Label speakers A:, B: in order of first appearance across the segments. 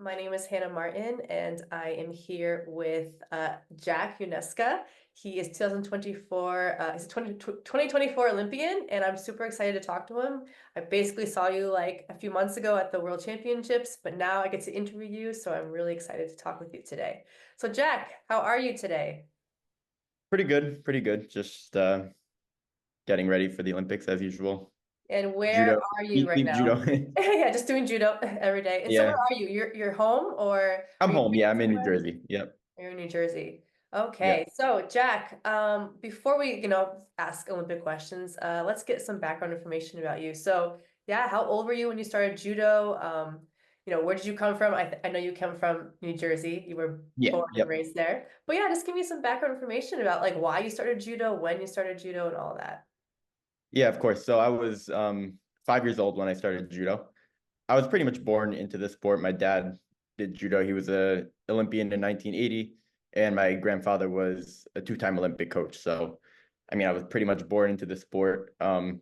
A: My name is Hannah Martin, and I am here with Jack Yonezuka. He is 2024, he's a 2024 Olympian, and I'm super excited to talk to him. I basically saw you like a few months ago at the World Championships, but now I get to interview you, so I'm really excited to talk with you today. So, Jack, how are you today?
B: Pretty good, pretty good. Just getting ready for the Olympics as usual.
A: And where
B: Judo,
A: are you
B: deep,
A: right
B: deep
A: now?
B: judo.
A: Yeah, just doing judo every day. And so where
B: Yeah,
A: are you? You're home or
B: I'm
A: are you
B: home. Yeah,
A: training
B: I'm in New
A: somewhere?
B: Jersey. Yep,
A: You're in New Jersey. Okay,
B: yep.
A: so Jack, before we, ask Olympic questions, let's get some background information about you. So, yeah, how old were you when you started judo? Where did you come from? I know you come from New Jersey. You were
B: Yeah,
A: born and
B: yep.
A: raised there. But yeah, just give me some background information about like why you started judo, when you started judo, and all that.
B: Yeah, of course. So I was 5 years old when I started judo. I was pretty much born into the sport. My dad did judo. He was a Olympian in 1980, and my grandfather was a two-time Olympic coach. So, I mean, I was pretty much born into the sport. But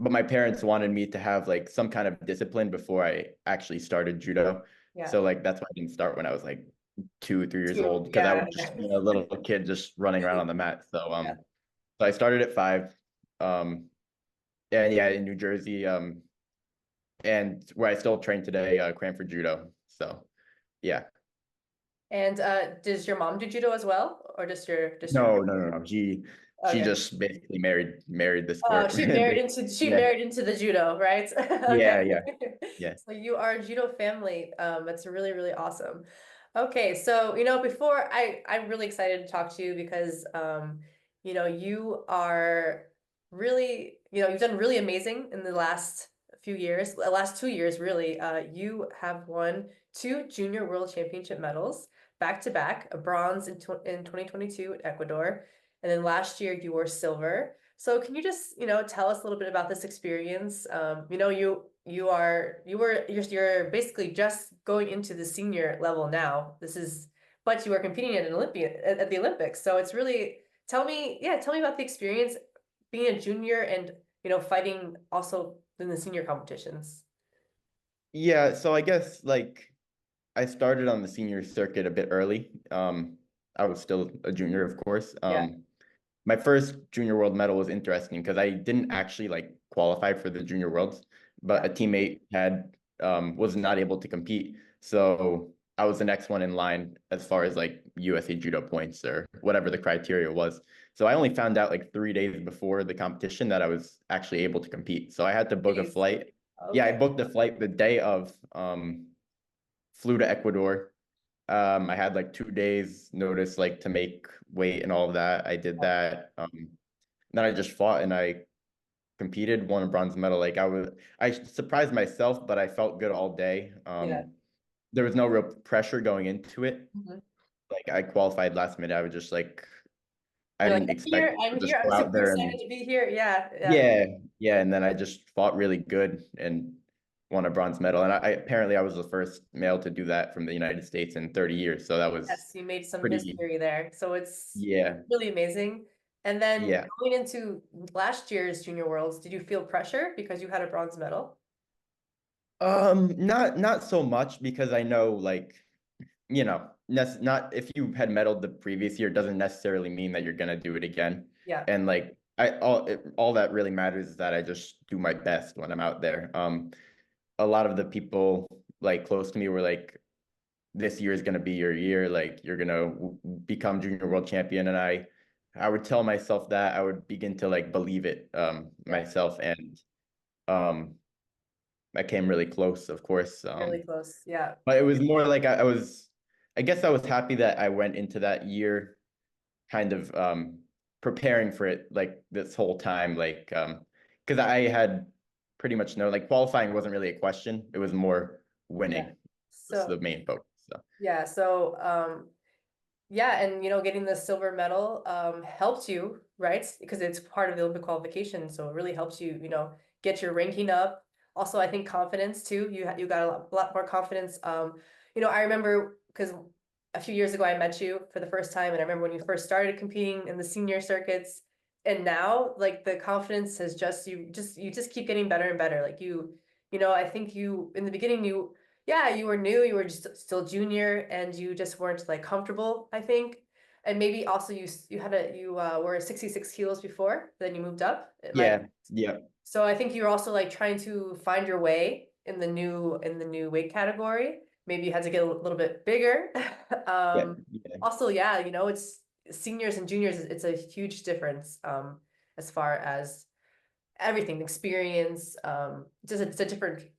B: my parents wanted me to have like some kind of discipline before I actually started judo.
A: Yeah.
B: So like that's why I didn't start when I was like 2, 3 years
A: Two.
B: old because I
A: Yeah.
B: would just be a little kid just running around on the mat. So
A: Yeah.
B: so I started at 5. And yeah, in New Jersey, and where I still train today, Cranford Judo. So yeah.
A: And does your mom do judo as well, or just your
B: No, no,
A: grandma?
B: no, no. She
A: Okay.
B: just basically married the
A: Oh,
B: sport.
A: she married into she
B: Yeah,
A: married into the judo, right?
B: yeah,
A: Okay.
B: yeah, yeah.
A: So you are a judo family. That's really, really awesome. Okay, so before I'm really excited to talk to you because you are really, you've done really amazing in the last few years, the last 2 years really. You have won two junior world championship medals back to back, a bronze in 2022 at Ecuador, and then last year you were silver. So can you just, tell us a little bit about this experience? You're basically just going into the senior level now. But you are competing at an Olympian at the Olympics. So it's really tell me about the experience being a junior and fighting also in the senior competitions.
B: Yeah, so I guess like I started on the senior circuit a bit early. I was still a junior, of course.
A: Yeah,
B: My first junior world medal was interesting because I didn't actually like qualify for the junior worlds, but
A: yeah.
B: a teammate had was not able to compete. So I was the next one in line as far as like USA judo points or whatever the criteria was. So I only found out like 3 days before the competition that I was actually able to compete. So I had to book a
A: Please.
B: flight. Yeah, I
A: Okay.
B: booked the flight the day of, flew to Ecuador. I had like 2 days notice like to make weight and all of that. I did
A: Yeah.
B: that. Then I just fought and I competed, won a bronze medal. I surprised myself, but I felt good all day.
A: Yeah.
B: There was no real pressure going into it.
A: Mhm.
B: Like I qualified last minute. I was just like, I
A: You're like,
B: didn't
A: I'm here,
B: expect
A: I'm
B: to
A: here,
B: just
A: I'm
B: go out
A: super
B: there
A: excited
B: and
A: to be here. Yeah, yeah.
B: yeah, yeah. And then I just fought really good and won a bronze medal. And I apparently I was the first male to do that from the United States in 30 years. So that was
A: Yes, you made some
B: pretty,
A: history there. So it's
B: yeah,
A: really amazing. And then
B: yeah.
A: going into last year's Junior Worlds, did you feel pressure because you had a bronze medal?
B: Not so much because I know like, not if you had medaled the previous year doesn't necessarily mean that you're gonna do it again.
A: Yeah.
B: And like all that really matters is that I just do my best when I'm out there. A lot of the people like close to me were like, this year is gonna be your year, like you're gonna become junior world champion. And I would tell myself that I would begin to like believe it
A: Yeah.
B: myself and um I came really close, of course.
A: Really close. Yeah.
B: But it was more like I guess I was happy that I went into that year kind of preparing for it like this whole time, like because I had pretty much like qualifying wasn't really a question. It was more
A: Yeah.
B: winning was
A: So
B: the main focus. So
A: yeah, so yeah, and getting the silver medal helped you, right? Because it's part of the Olympic qualification, so it really helps you, get your ranking up. Also, I think confidence too. You got a lot more confidence. I remember because a few years ago I met you for the first time, and I remember when you first started competing in the senior circuits, and now like the confidence has just you just keep getting better and better. Like I think you in the beginning yeah, you were new, you were just still junior, and you just weren't like comfortable, I think. And maybe also you had a you were 66 kilos before, then you moved up. It might.
B: Yeah, yeah,
A: So I think you're also like trying to find your way in the new weight category. Maybe you had to get a little bit bigger.
B: yeah,
A: Um,
B: yeah,
A: Also, yeah, it's seniors and juniors, it's a huge difference as far as everything, experience. It's a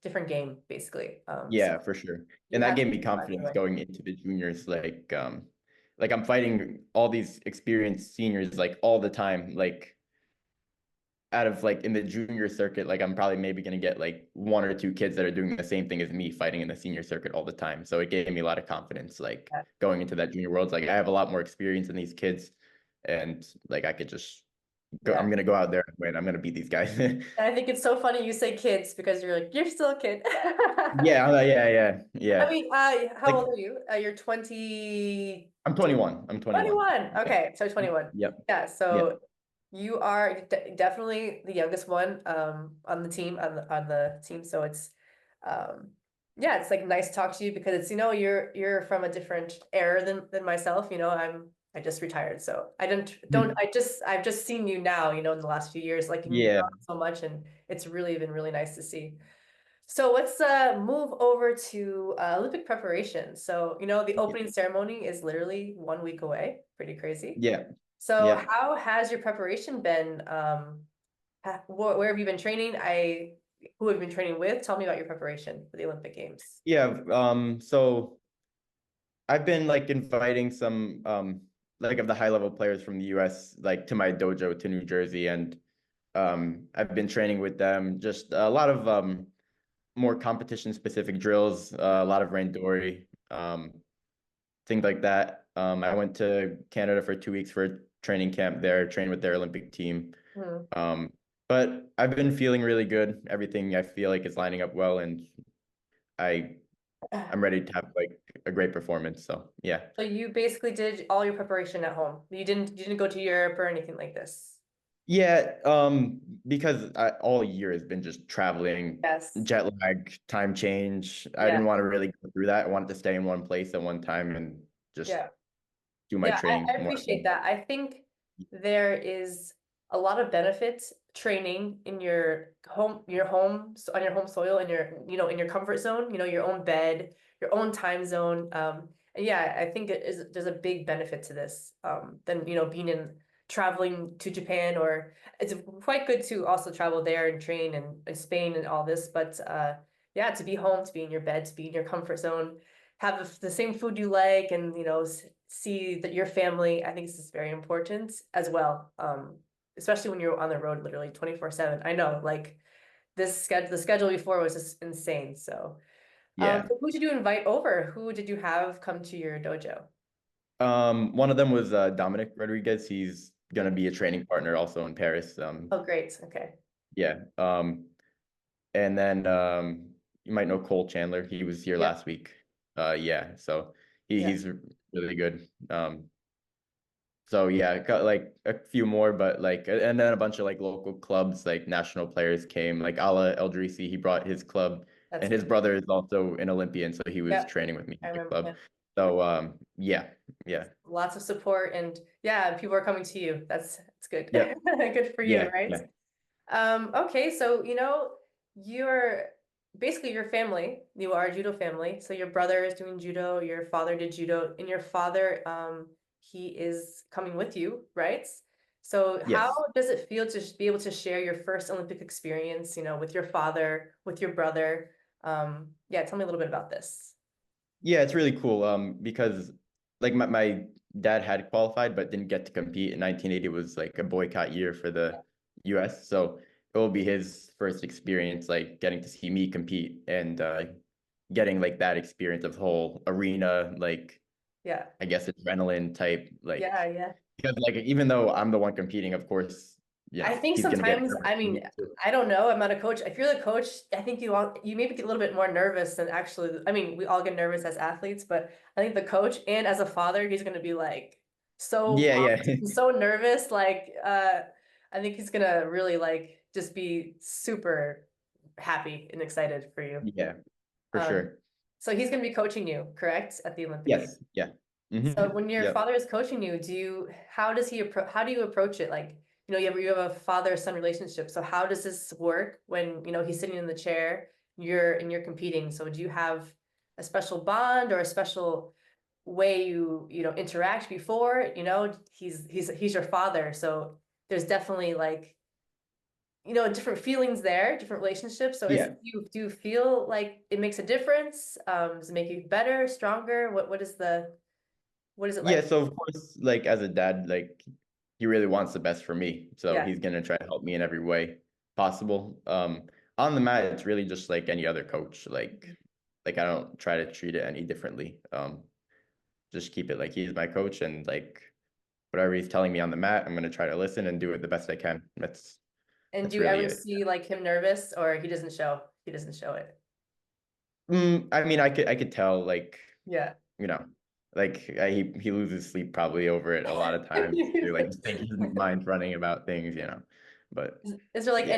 A: different game basically. So
B: yeah, for sure.
A: you
B: And that
A: have
B: gave
A: to
B: me
A: find your
B: confidence
A: way.
B: going into the juniors. Like I'm fighting all these experienced seniors like all the time. Like out of like in the junior circuit, like I'm probably maybe gonna get like one or two kids that are doing the same thing as me fighting in the senior circuit all the time. So it gave me a lot of confidence, like
A: Yeah.
B: going into that junior world. It's like I have a lot more experience than these kids, and like I could just go.
A: Yeah.
B: I'm gonna go out there and win. I'm gonna beat these guys.
A: And I think it's so funny you say kids because you're like, you're still a kid.
B: Yeah,
A: I
B: yeah.
A: mean, how
B: Like
A: old are you? You're 20.
B: I'm 21. I'm 21.
A: 21.
B: Yeah.
A: Okay, so 21.
B: Yep.
A: Yeah,
B: Yep.
A: so you are definitely the youngest one on the team on the team. So it's um yeah, it's like nice to talk to you because it's you're from a different era than myself. I just retired, so I don't I've just seen you now, in the last few years, like you've
B: Yeah.
A: grown so much, and it's really been really nice to see. So let's move over to Olympic preparation. So, the opening ceremony is literally 1 week away. Pretty crazy.
B: Yeah.
A: So,
B: Yeah.
A: how has your preparation been? Where have you been training? Who have you been training with? Tell me about your preparation for the Olympic Games.
B: Yeah. So I've been like inviting some like of the high level players from the US like to my dojo to New Jersey, and I've been training with them just a lot of more competition specific drills, a lot of randori, things like that. I went to Canada for 2 weeks for a training camp there, trained with their Olympic team.
A: Hmm.
B: Um, but I've been feeling really good. Everything I feel like is lining up well, and I I'm ready to have like a great performance. So yeah.
A: So you basically did all your preparation at home. You didn't go to Europe or anything like this.
B: Yeah, because all year has been just traveling,
A: Yes.
B: jet lag, time change. I
A: Yeah.
B: didn't want to really go through that. I wanted to stay in one place at one time and just
A: Yeah.
B: do my
A: Yeah, I
B: training more at
A: appreciate
B: home.
A: that. I think there is a lot of benefit training in on your home soil, in your comfort zone, your own bed, your own time zone. And yeah, I think there's a big benefit to this, than, traveling to Japan, or it's quite good to also travel there and train in Spain and all this. But yeah, to be home, to be in your bed, to be in your comfort zone, have the same food you like, and see that your family, I think this is very important as well. Especially when you're on the road literally 24/7. I know, like, the schedule before was just insane. So
B: Yeah.
A: so who did you invite over? Who did you have come to your dojo?
B: One of them was Dominic Rodriguez. He's gonna be a training partner also in Paris.
A: Oh, great. Okay.
B: Yeah. And then you might know Cole Chandler. He was here
A: Yep.
B: last week. Yeah. So
A: Yeah.
B: he's really good. So yeah, got like a few more, but like, and then a bunch of like local clubs, like national players came, like Ala Eldrisi, he brought his club,
A: That's
B: and his
A: great.
B: brother is also an Olympian, so he was
A: Yep.
B: training with me
A: I
B: in the
A: remember
B: club.
A: him.
B: So yeah, yeah,
A: Lots of support, and yeah, people are coming to you. That's good.
B: yep,
A: Good for you,
B: yeah,
A: right?
B: yeah,
A: Okay, so you're basically your family. You are a judo family. So your brother is doing judo, your father did judo, and your father, he is coming with you, right? So how
B: yes.
A: does it feel to be able to share your first Olympic experience, with your father, with your brother? Yeah, tell me a little bit about this.
B: Yeah, it's really cool. Because like my dad had qualified but didn't get to compete. In 1980 was like a boycott year for the US. So it will be his first experience, like getting to see me compete and getting like that experience of whole arena, like
A: Yeah.
B: I guess adrenaline type,
A: Yeah,
B: like
A: yeah.
B: because like even though I'm the one competing, of course,
A: I think
B: he's gonna get
A: sometimes,
B: nervous
A: I
B: for
A: mean,
B: me too.
A: I don't know. I'm not a coach. If you're the coach, I think you maybe get a little bit more nervous than actually. I mean, we all get nervous as athletes, but I think the coach and as a father, he's gonna be like so
B: Yeah, yeah.
A: pumped and so nervous. Like, I think he's gonna really like just be super happy and excited for you.
B: Yeah, for
A: Um,
B: sure.
A: So he's going to be coaching you, correct, at the Olympic Games.
B: Yes. Yeah.
A: So when your
B: Yep.
A: father is coaching you, how does how do you approach it? Like, you have a father-son relationship. So how does this work when, he's sitting in the chair, you're competing. So do you have a special bond or a special way interact before? He's your father. So there's definitely like, different feelings there, different relationships. So
B: Yeah.
A: do you feel like it makes a difference? Does it make you better, stronger? What is it
B: Yeah.
A: like?
B: So of course, like as a dad, like he really wants the best for me. So
A: Yeah.
B: he's gonna try to help me in every way possible. On the mat, it's really just like any other coach. Like I don't try to treat it any differently. Just keep it like he's my coach and like whatever he's telling me on the mat, I'm gonna try to listen and do it the best I can.
A: And do
B: That's
A: you
B: really
A: ever
B: it.
A: see like him nervous or he doesn't show it?
B: I mean, I could tell like,
A: Yeah.
B: you know, like he loses sleep probably over it a lot of times. You're like just think his mind's running about things. But
A: Is there like
B: yeah.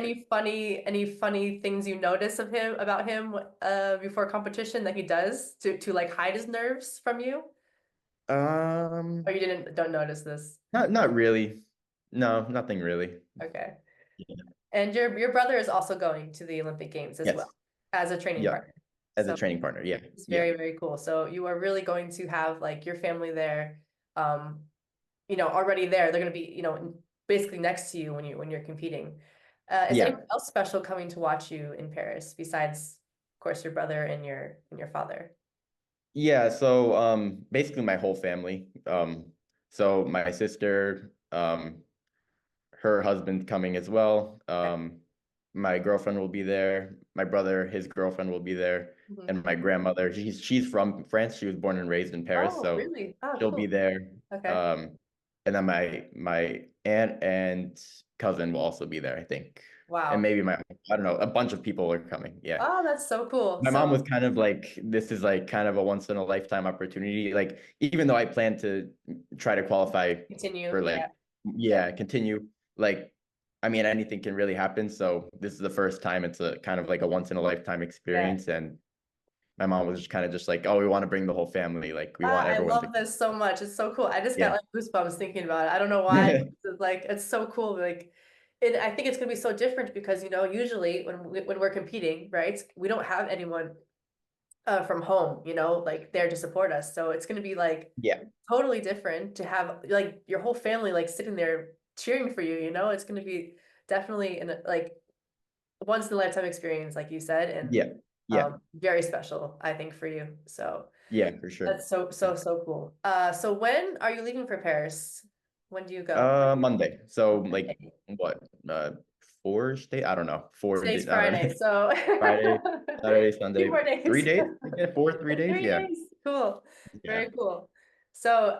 A: any funny things you notice about him before competition that he does to like hide his nerves from you? Or
B: Um,
A: you don't notice this?
B: not really. No, nothing really.
A: Okay.
B: Yeah.
A: And your brother is also going to the Olympic Games as well
B: Yes.
A: as a training
B: Yeah.
A: partner.
B: As a
A: So
B: training partner. Yeah.
A: it's
B: Yeah.
A: very, very cool. So you are really going to have like your family there, um, already there. They're going to be, basically next to you when you're competing. Is
B: Yeah.
A: anyone else special coming to watch you in Paris besides, of course, your brother and your father?
B: Yeah. So basically my whole family. So my sister, her husband coming as well.
A: Okay.
B: My girlfriend will be there. My brother, his girlfriend will be there,
A: Mhm.
B: and my grandmother. She's from France. She was born and raised in Paris,
A: Oh,
B: so
A: really? Oh,
B: she'll be
A: cool.
B: there.
A: Okay.
B: Um, and then my aunt and cousin will also be there, I think, and
A: Wow.
B: maybe I don't know, a bunch of people are coming. Yeah.
A: Oh, that's so cool.
B: My mom
A: So
B: was kind of like, this is like kind of a once in a lifetime opportunity. Like, even though I plan to try to qualify
A: continue.
B: for
A: Yeah.
B: like,
A: Yeah.
B: yeah, continue, like, I mean, anything can really happen. So this is the first time it's a kind of like a once in a lifetime
A: Yeah.
B: experience. And my mom was just kind of just like, oh, we want to bring the whole family. Like, we want
A: I
B: everyone to,
A: love this so much. It's so cool. I just got
B: yeah.
A: like goosebumps thinking about it. I don't know why. It's like it's so cool. Like I think it's gonna be so different because usually when we're competing, right, we don't have anyone from home, like there to support us. So it's gonna be like
B: Yeah.
A: totally different to have like your whole family like sitting there cheering for you, It's gonna be definitely like once in a lifetime experience, like you said, and
B: Yeah. Yeah.
A: very special, I think, for you. So
B: Yeah, for sure.
A: that's so
B: Yeah.
A: so so cool. So when are you leaving for Paris? When do you go?
B: Monday. So like
A: Okay.
B: what? 4 days? I don't know.
A: Today's
B: I don't know.
A: Friday, so
B: Friday, Saturday,
A: few
B: Sunday,
A: more
B: three
A: days.
B: days, I guess, 3 days.
A: 3 days.
B: Yeah.
A: Cool.
B: Yeah.
A: Very cool. So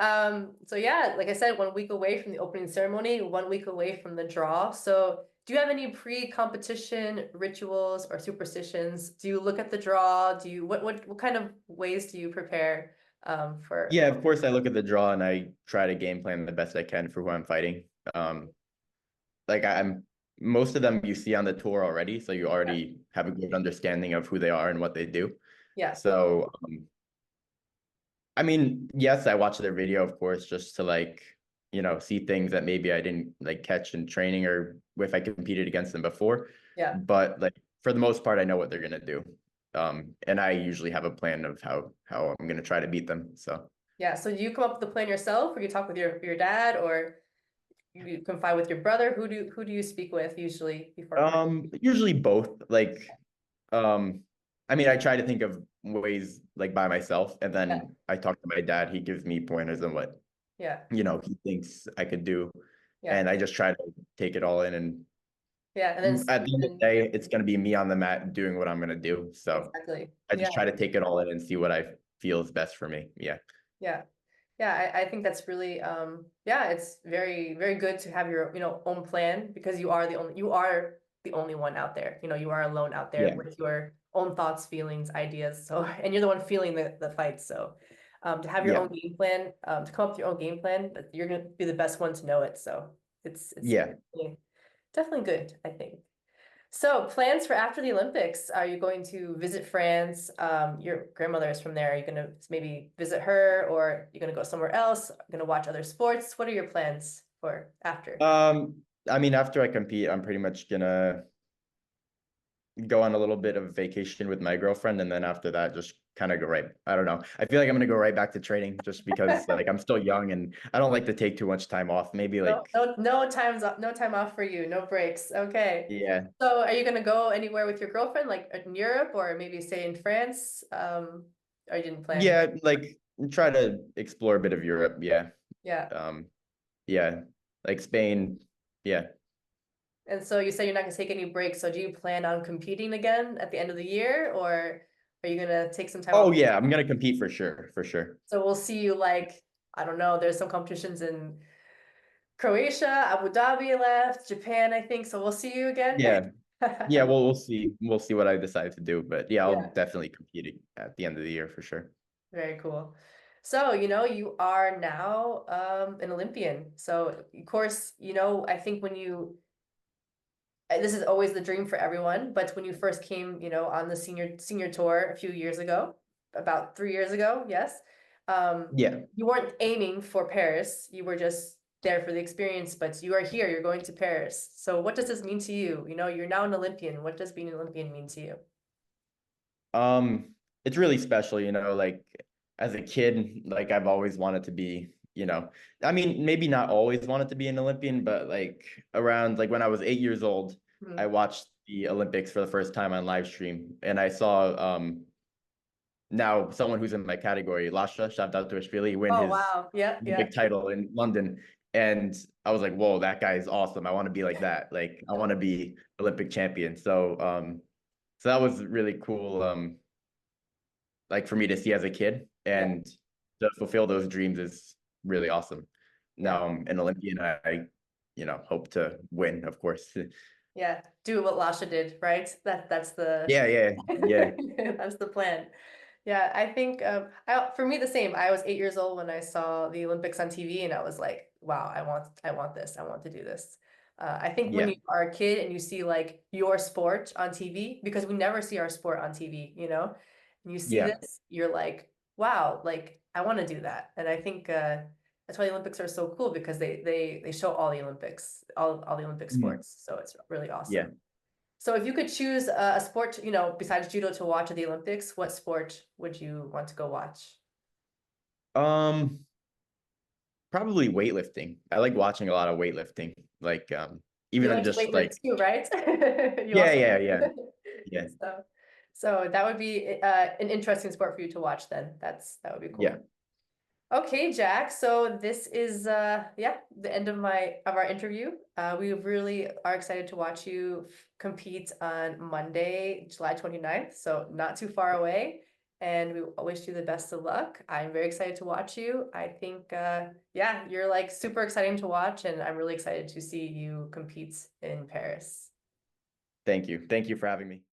A: yeah, like I said, 1 week away from the opening ceremony, 1 week away from the draw. So do you have any pre-competition rituals or superstitions? Do you look at the draw? What kind of ways do you prepare
B: Yeah,
A: for
B: of course I look at the draw and I try to game plan the best I can for who I'm fighting. Like I'm most of them you see on the tour already, so you
A: yeah,
B: already have a good understanding of who they are and what they do.
A: yeah,
B: So, I mean, yes, I watch their video, of course, just to like, see things that maybe I didn't like catch in training or if I competed against them before.
A: yeah,
B: But like for the most part, I know what they're gonna do. And I usually have a plan of how I'm gonna try to beat them. So
A: yeah. So do you come up with the plan yourself, or you talk with your dad, or you confide with your brother? Who do you speak with usually before competition?
B: usually both. Like I mean, I try to think of ways like by myself, and
A: Yeah,
B: then I talk to my dad. He gives me pointers on what
A: yeah,
B: he thinks I could do,
A: yeah,
B: and I just try to take it all in. And
A: yeah. And then
B: at the end of the day, it's going to be me on the mat doing what I'm going to do. So
A: exactly.
B: I
A: Yeah,
B: just try to take it all in and see what I feel is best for me. Yeah.
A: yeah. Yeah, I think that's really yeah, it's very, very good to have your, own plan because you are the only one out there. You are alone out there
B: Yeah.
A: with your own thoughts, feelings, ideas. So and you're the one feeling the fight. So to have your
B: Yeah.
A: own game plan, to come up with your own game plan, you're gonna be the best one to know it. So it's
B: Yeah.
A: definitely good, I think. So plans for after the Olympics, are you going to visit France? Your grandmother is from there. Are you gonna maybe visit her or you're gonna go somewhere else? Are you gonna watch other sports? What are your plans for after?
B: I mean, after I compete, I'm pretty much gonna go on a little bit of vacation with my girlfriend, and then after that, just kind of go right. I don't know. I feel like I'm gonna go right back to training just because like I'm still young and I don't like to take too much time off. Maybe
A: No,
B: like
A: no, no time off for you, no breaks. Okay.
B: yeah,
A: So are you gonna go anywhere with your girlfriend, like in Europe or maybe stay in France? Or you didn't plan?
B: yeah, like try to explore a bit of Europe. Yeah,
A: Yeah.
B: um, yeah, like Spain. Yeah.
A: And so you said you're not gonna take any breaks. So do you plan on competing again at the end of the year, or are you gonna take some time
B: Oh
A: off?
B: yeah, I'm gonna compete for sure, for sure.
A: So we'll see you like, I don't know, there's some competitions in Croatia, Abu Dhabi left, Japan, I think. So we'll see you again.
B: Yeah, yeah. Well, we'll see. We'll see what I decide to do, but yeah, I'll
A: Yeah,
B: definitely compete at the end of the year for sure.
A: very cool. So, you are now an Olympian. So, of course, I think when you this is always the dream for everyone, but when you first came, on the senior tour a few years ago, about 3 years ago, yes,
B: Yeah.
A: you weren't aiming for Paris. You were just there for the experience, but you are here. You're going to Paris. So what does this mean to you? You're now an Olympian. What does being an Olympian mean to you?
B: It's really special, like as a kid, like I've always wanted to be, I mean, maybe not always wanted to be an Olympian, but like around like when I was 8 years old, I
A: Mhm.
B: watched the Olympics for the first time on live stream and I saw now someone who's in my category, Lasha Shavdatuashvili, win
A: Oh,
B: his
A: wow. Yeah, yeah,
B: Olympic title in London. And I was like, whoa, that guy is awesome. I want to be like that. Like I want to be Olympic champion. So that was really cool. Like for me to see as a kid
A: yeah,
B: and to fulfill those dreams is really awesome.
A: yeah,
B: Now I'm an Olympian. I hope to win, of course.
A: yeah. Do what Lasha did, right? That's the
B: Yeah, yeah, yeah,
A: that's the plan. Yeah, I think for me the same. I was 8 years old when I saw the Olympics on TV, and I was like, "Wow, I want this. I want to do this." I think when
B: yeah,
A: you are a kid and you see like your sport on TV, because we never see our sport on TV, and you see
B: yeah.
A: this, you're like, "Wow, like I want to do that." And I think that's why the Olympics are so cool because they show all the Olympics, all the Olympic
B: Mhm.
A: sports. So it's really
B: Yeah.
A: awesome. So if you could choose a sport, besides judo to watch at the Olympics, what sport would you want to go watch?
B: Um, Probably weightlifting. I like watching a lot of weightlifting. Like
A: You
B: even
A: like to
B: just like
A: weightlift too, right? You
B: yeah,
A: also
B: yeah, yeah, yeah,
A: so so that would be an interesting sport for you to watch then. That would be
B: yeah.
A: cool. Okay, Jack. So this is yeah, the end of our interview. We really are excited to watch you compete on Monday, July 29th. So not too far away. And we wish you the best of luck. I'm very excited to watch you. I think yeah, you're like super exciting to watch, and I'm really excited to see you compete in Paris.
B: Thank you. Thank you for having me.